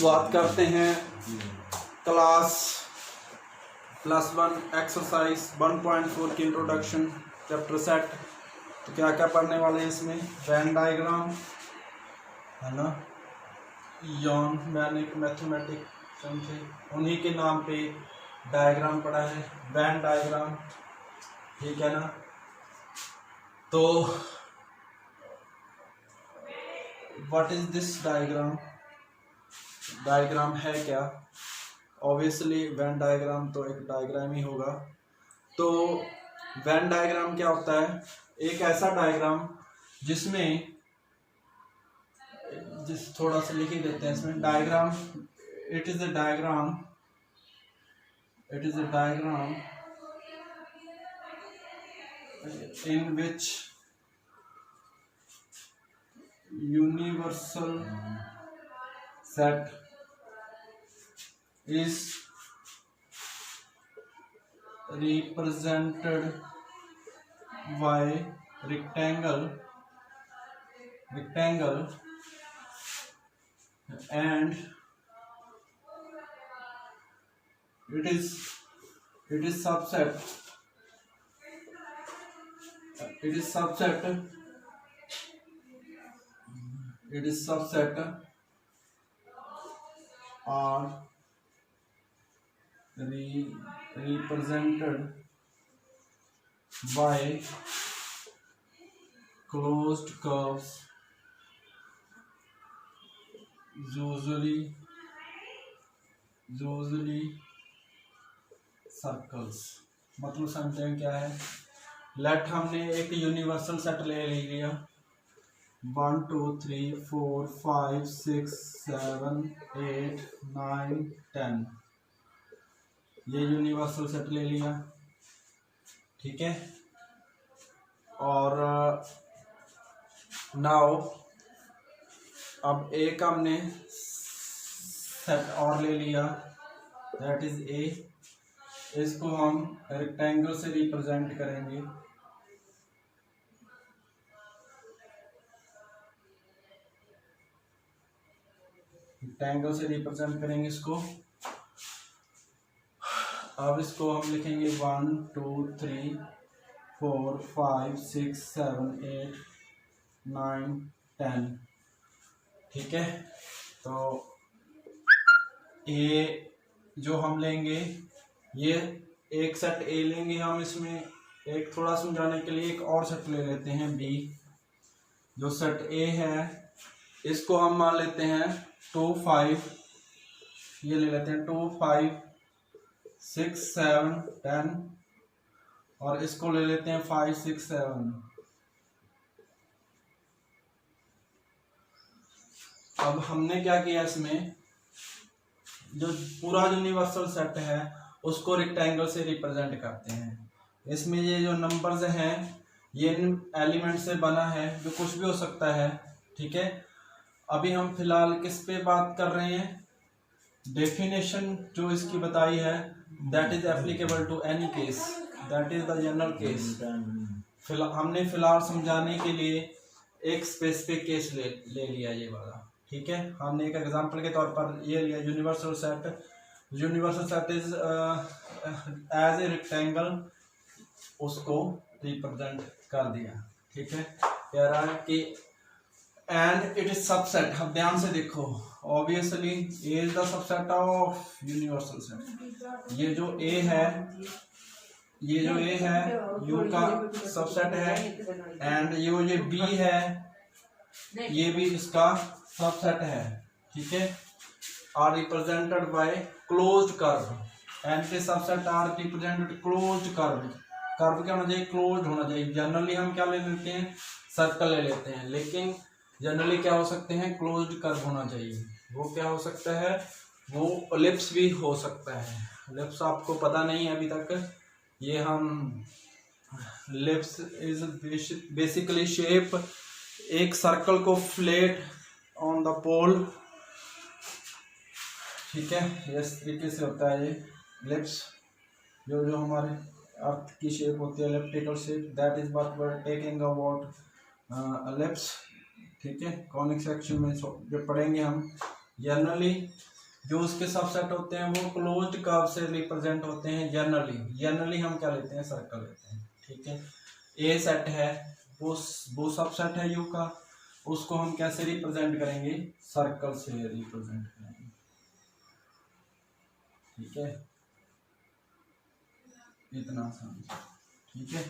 बात करते हैं क्लास +1 एक्सरसाइज 1.4 की इंट्रोडक्शन चैप्टर सेट। तो क्या क्या पढ़ने वाले हैं इसमें? वेन डायग्राम है ना, यॉन मैन एक मैथमेटिक समझे, उन्हीं के नाम पे डायग्राम पढ़ा है, वेन डायग्राम, ठीक है ना। तो what is this diagram? Diagram है क्या? ऑब्वियसली वेन डायग्राम तो एक डायग्राम ही होगा। तो वेन डायग्राम क्या होता है? एक ऐसा डायग्राम जिसमें थोड़ा सा लिख ही देते हैं इसमें। Diagram, it is a diagram in which universal set is represented by rectangle and it is subset are represented by closed curves, usually circles. मतलब समझते हैं क्या है? लेट हमने एक यूनिवर्सल सेट ले लिया 1 2 3 4 5 6 7 8 9 10, ये यूनिवर्सल सेट ले लिया, ठीक है। और नाउ अब एक हमने सेट और ले लिया, दैट इज ए। इसको हम रेक्टेंगल से रिप्रेजेंट करेंगे, इसको। अब इसको हम लिखेंगे 1 2 3 4 5 6 7 8 9 10, ठीक है। तो ए जो हम लेंगे, ये एक सेट ए लेंगे हम। इसमें एक थोड़ा समझाने के लिए एक और सेट ले लेते हैं बी। जो सेट ए है इसको हम मान लेते हैं 2 5, ये ले लेते हैं 2 5 6 7 10, और इसको ले लेते हैं 5 6 7। अब हमने क्या किया, इसमें जो पूरा यूनिवर्सल सेट है उसको रेक्टेंगल से रिप्रेजेंट करते हैं। इसमें ये जो नंबर्स हैं ये एलिमेंट से बना है, जो कुछ भी हो सकता है, ठीक है। अभी हम फिलहाल किस पे बात कर रहे हैं? डेफिनेशन जो इसकी बताई है, that is applicable to any case, that is the general case. हमने फिलहाल समझाने के लिए एक स्पेसिफिक केस ले लिया ये वाला, ठीक है। हमने एक एग्जांपल के तौर पर ये लिया universal set is as a rectangle, उसको रिप्रेजेंट कर दिया, ठीक है। कह रहा है कि एंड इट इज सबसेट। अब ध्यान से देखो, obviously A is the subset of universal set. ये जो ए है यू का सबसेट है, एंड ये बी है, ये भी इसका सबसेट है, ठीक है। Are represented by closed curve, and के subset are represented closed curve. Curve क्या होना चाहिए? क्लोज्ड होना चाहिए। जनरली हम क्या ले लेते हैं? सर्कल ले लेते हैं, लेकिन जनरली क्या हो सकते हैं? क्लोज्ड कर्व होना चाहिए। वो क्या हो सकता है? वो एलिप्स भी हो सकता है। एलिप्स आपको पता नहीं है अभी तक। ये हम एलिप्स इज बेसिकली शेप, एक सर्कल को फ्लैट ऑन द पोल, ठीक है। इस तरीके से होता है ये एलिप्स। जो हमारे अर्थ की शेप होती है, elliptical shape, that is what we are taking about ellipse, ठीक है। कॉनिक सेक्शन में जब पढ़ेंगे हम जनरली जो उसके सबसेट होते हैं वो क्लोज्ड कर्व से रिप्रेजेंट होते हैं। जनरली हम क्या लेते हैं, सर्कल लेते हैं। ठीक है, ए सेट है, वो सबसेट है यू का, उसको हम कैसे रिप्रेजेंट करेंगे, सर्कल से रिप्रेजेंट करेंगे। ठीक है, इतना आसान। ठीक है,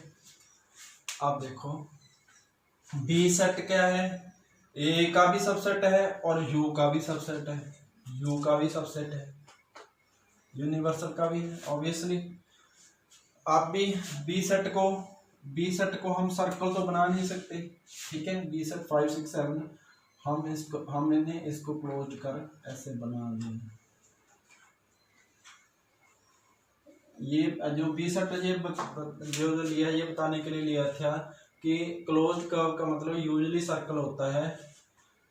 अब देखो बी सेट क्या है, ए का भी सबसेट है और यू का भी सबसेट है, यू का भी सबसेट है, यूनिवर्सल का भी है ऑब्वियसली। आप भी बी सेट को हम सर्कल तो बना नहीं सकते। ठीक है, बी सेट 5 6 7 हमने इसको क्लोज कर ऐसे बना दिया। ये जो बी सेट जो लिया ये बताने के लिए लिया था कि क्लोज कर्व का मतलब यूजुअली सर्कल होता है,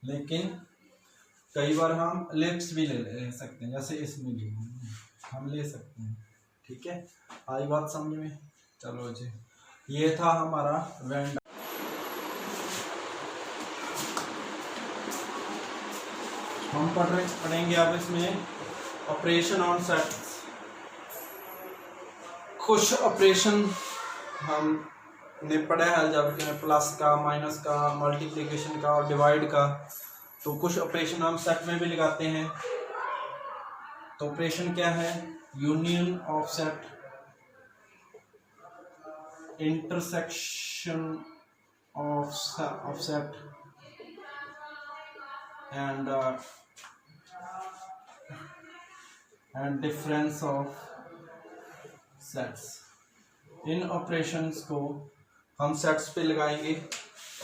लेकिन कई बार हम एलिप्स भी ले सकते हैं, जैसे इसमें भी हम ले सकते हैं। ठीक है, आई बात समझ में। चलो जी, ये था हमारा वेन। हम पढ़ेंगे अब इसमें ऑपरेशन ऑन सेट्स। कुछ ऑपरेशन हमने पढ़ा है अलजेब्रा में, प्लस का, माइनस का, मल्टीप्लिकेशन का और डिवाइड का। तो कुछ ऑपरेशन हम सेट में भी लगाते हैं। तो ऑपरेशन क्या है, union of set, intersection of set and difference of sets. In operations को हम सेट्स पे लगाएंगे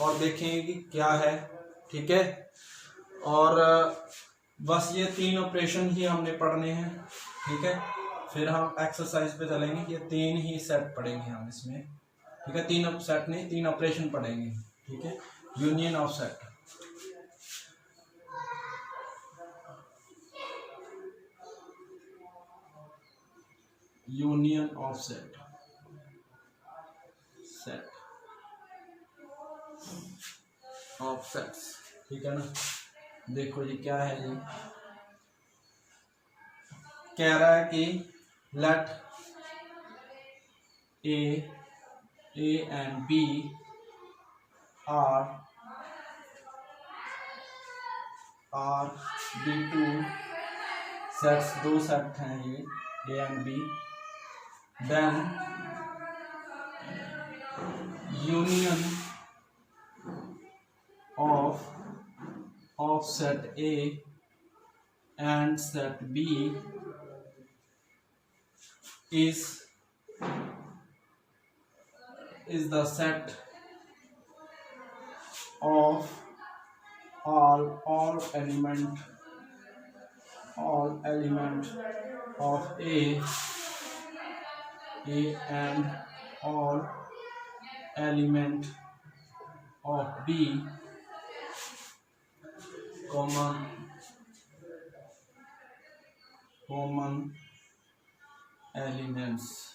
और देखेंगे कि क्या है। ठीक है, और बस ये 3 ऑपरेशन ही हमने पढ़ने हैं। ठीक है, फिर हम एक्सरसाइज पे चलेंगे कि ये 3 ही सेट पढ़ेंगे हम इसमें। ठीक है, 3 सेट नहीं, 3 ऑपरेशन पढ़ेंगे। ठीक है, union of set. Union of set of sets. ठीक है ना, देखो जी क्या है जी, कह रहा है कि let A and B are be two sets, 2 set हैं ये A and B. Then union of set A and set B is the set of all element of A and all element of B, common elements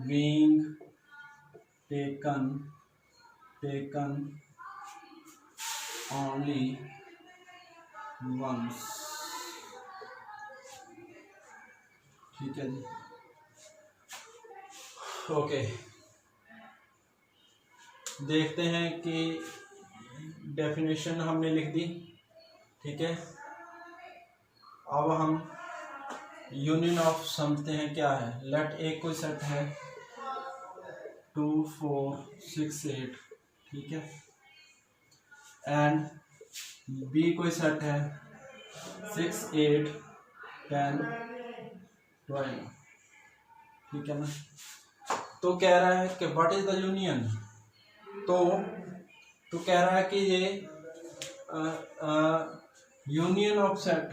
being taken only once। ठीक है जी, okay. देखते हैं कि definition हमने लिख दी। ठीक है, अब हम यूनियन ऑफ समझते हैं क्या है। लेट ए कोई सेट है 2 4 6 8। ठीक है, एंड बी कोई सेट है 6 8 10 12। ठीक है ना, तो कह रहा है कि व्हाट इज द यूनियन। तो कह रहा है कि ये union of set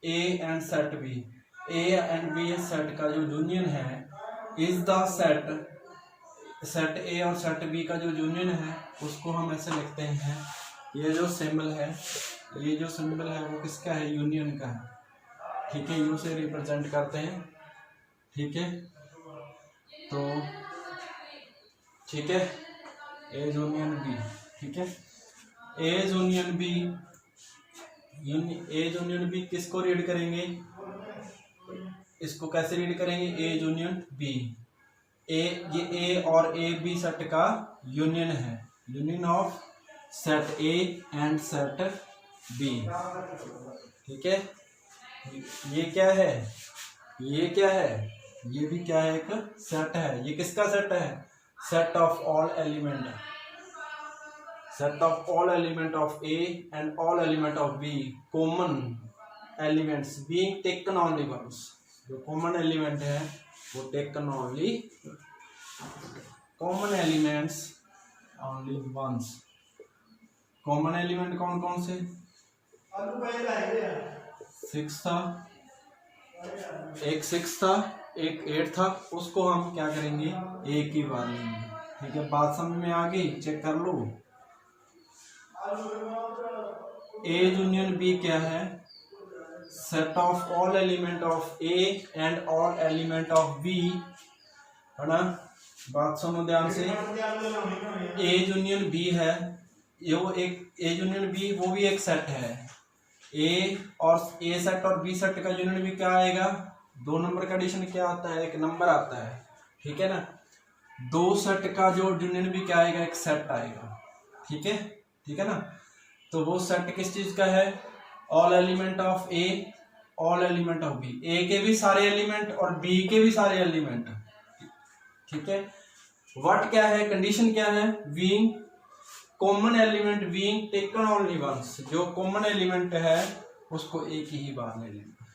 A and set B, A and B set का जो यूनियन है इज द सेट ए और सेट बी का जो यूनियन है उसको हम ऐसे लिखते हैं। ये जो सिंबल है वो किसका है, यूनियन का है। ठीक है, यू से रिप्रेजेंट करते हैं। ठीक है, तो ठीक है, ए यूनियन बी। ठीक है, A union B A union B किसको रीड करेंगे, इसको कैसे रीड करेंगे, ए यूनियन बी। ये ए और ए बी सेट का यूनियन है, union of set A and set B. ठीक है, ये क्या है, ये क्या है, ये भी क्या है, एक सेट है। ये किसका सेट है, set of all element, set of all element of A and all element of B, common elements being taken only once. जो कॉमन एलिमेंट है वो taken only, common elements only once. Common element कौन कौन से, 6 था, एक 6 था, एक 8 था, उसको हम क्या करेंगे, एक ही बार लेंगे। ठीक है, बात समझ में आ गई, चेक कर लो। ए यूनियन बी क्या है, set of all element of A and all element of B, है ना। बात सुनो ध्यान से, ए यूनियन बी है, ये वो एक ए यूनियन बी वो भी एक सेट है। ए और ए सेट और बी सेट का यूनियन भी क्या आएगा, 2 नंबर का एडिशन क्या आता है, एक नंबर आता है। ठीक है ना, 2 सेट का जो यूनियन भी क्या आएगा, एक सेट आएगा। ठीक है, ठीक है ना। तो वो सेट किस चीज का है, all element of A, all element of B, A के भी सारे एलिमेंट और बी के भी सारे एलिमेंट। ठीक है, व्हाट क्या है, कंडीशन क्या है, being common element being taken only once. जो कॉमन एलिमेंट है उसको एक ही बार ले लेना।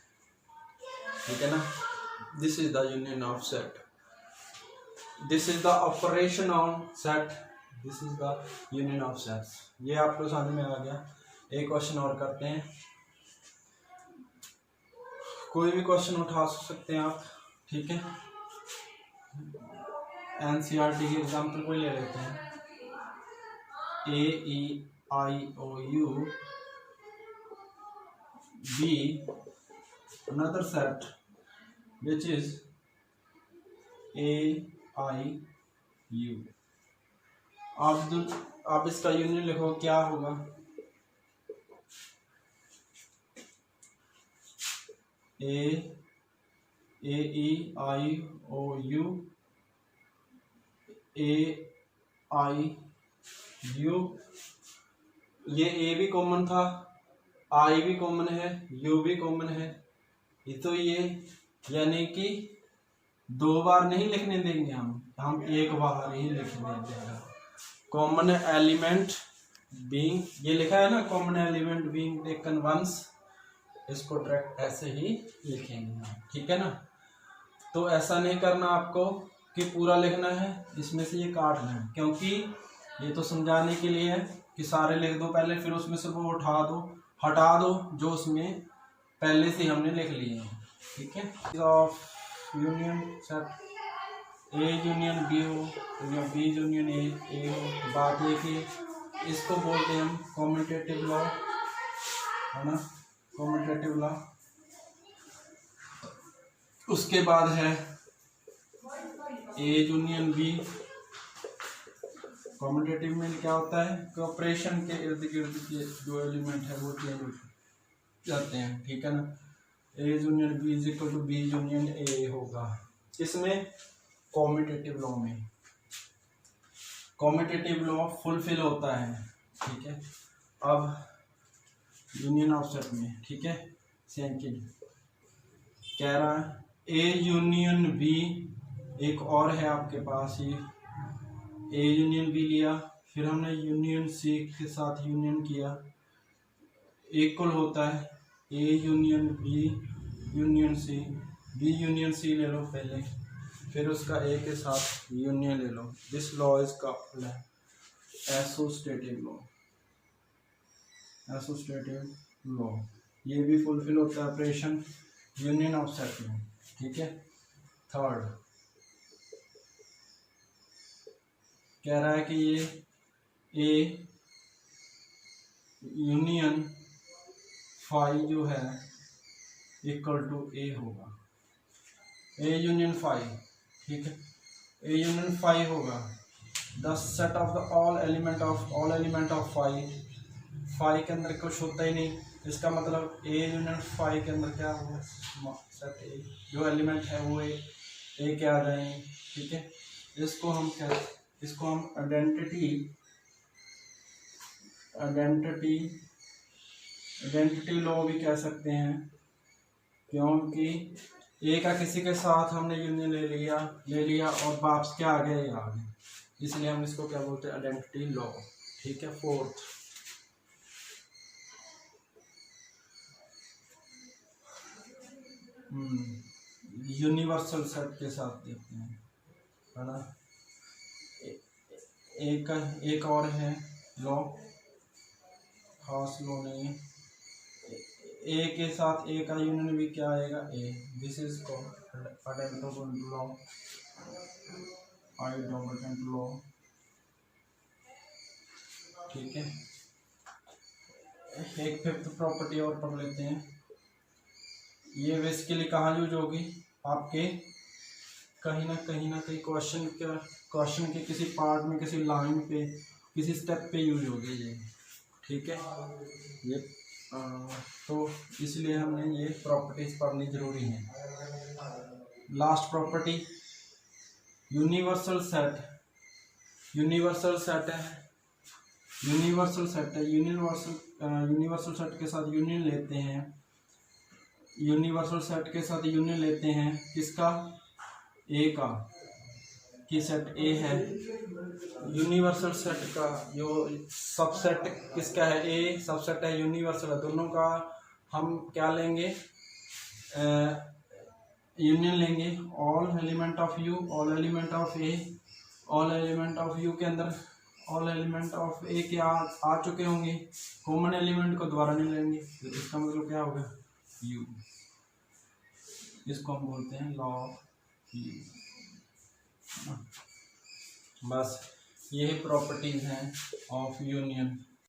ठीक है ना, this is the union of set, this is the operation on set, this is the union of sets. ये आपको समझ में आ गया। एक क्वेश्चन और करते हैं, कोई भी क्वेश्चन उठा सकते हैं आप। ठीक है, एनसीईआरटी की एग्जाम्पल कोई ले लेते हैं, A E I O U B another set which is a i u। आप इसका यूनियन लिखो, क्या होगा, ए E I O U A I you. ये ए भी कॉमन था, आई भी कॉमन है, यू भी कॉमन है। तो ये यानी कि 2 बार नहीं लिखने देंगे हम एक बार ही लिखने देंगे। कॉमन एलिमेंट बीइंग, ये लिखा है ना, common element being taken once, इसको डायरेक्ट ऐसे ही लिखेंगे हम। ठीक है ना, तो ऐसा नहीं करना आपको कि पूरा लिखना है, इसमें से ये काट लें, क्योंकि ये तो समझाने के लिए है कि सारे लिख दो पहले, फिर उसमें से वो हटा दो जो उसमें पहले से हमने लिख लिए हैं। ठीक है, of union set A union B हो या बी यूनियन ए हो। बात ये कि इसको बोलते हैं हम कॉम्यूटेटिव लॉ, है ना, कॉम्यूटेटिव लॉ। उसके बाद है ए यूनियन बी। कॉम्यूटेटिव में क्या होता है, ऑपरेशन के इर्द गिर्द के जो एलिमेंट है वो चेंज हो जाते हैं। ठीक है ना, A union B is equal to B union A होगा। इसमें कॉम्यूटेटिव लॉ में कॉम्यूटेटिव लॉ फुलफिल होता है। ठीक है, अब यूनियन ऑफ सेट में, ठीक है, सेकंड कह रहा है ए यूनियन बी, एक और है आपके पास ये ए यूनियन बी लिया, फिर हमने यूनियन सी के साथ यूनियन किया, इक्वल होता है A union B union C. B union C ले लो पहले, फिर उसका ए के साथ यूनियन ले लो। This law is called associative law, associative law. ये भी फुलफिल होता है ऑपरेशन यूनियन ऑफ सेट में। ठीक है, थर्ड कह रहा है कि ये ए यूनियन फाई जो है इक्वल टू ए होगा, ए यूनियन फाई। ठीक है, ए यूनियन फाई होगा the set of the all element of phi. Phi के अंदर कुछ होता ही नहीं, इसका मतलब ए यूनियन फाई के अंदर क्या होगा, सेट ए जो एलिमेंट है वो ए के आ जाएंगे। ठीक है, इसको हम आइडेंटिटी लॉ भी कह सकते हैं, क्योंकि ए का किसी के साथ हमने यूनियन ले लिया और वापस क्या आ गया, ये आ गया, इसलिए हम इसको क्या बोलते हैं, आइडेंटिटी लॉ। ठीक है, फोर्थ यूनिवर्सल सेट के साथ देखते हैं, है ना। एक और है लॉ, खास लॉ नहीं है, ए के साथ ए का यूनियन भी क्या आएगा, A. This is called identity law. ठीक है, एक फिफ्थ प्रॉपर्टी और पढ़ लेते हैं। ये बेसिकली कहाँ यूज होगी, आपके कहीं ना कहीं क्वेश्चन के किसी पार्ट में, किसी लाइन पे, किसी स्टेप पे यूज होगी ये। ठीक है, ये तो इसलिए हमने ये प्रॉपर्टीज पढ़नी जरूरी है। लास्ट प्रॉपर्टी यूनिवर्सल सेट है, यूनिवर्सल सेट के साथ यूनियन लेते हैं, किसका, ए का, कि सेट ए है। यूनिवर्सल सेट का जो सबसेट किसका है, ए सबसेट है, यूनिवर्सल है, दोनों का हम क्या लेंगे, यूनियन लेंगे। All element of you, all element of A, all element of you के अंदर ऑल एलिमेंट ऑफ ए के आ चुके होंगे, कॉमन एलिमेंट को दोबारा नहीं लेंगे, तो इसका मतलब क्या होगा, यू। इसको हम बोलते हैं लॉ ऑफ यू। बस यही प्रॉपर्टीज हैं ऑफ यूनियन।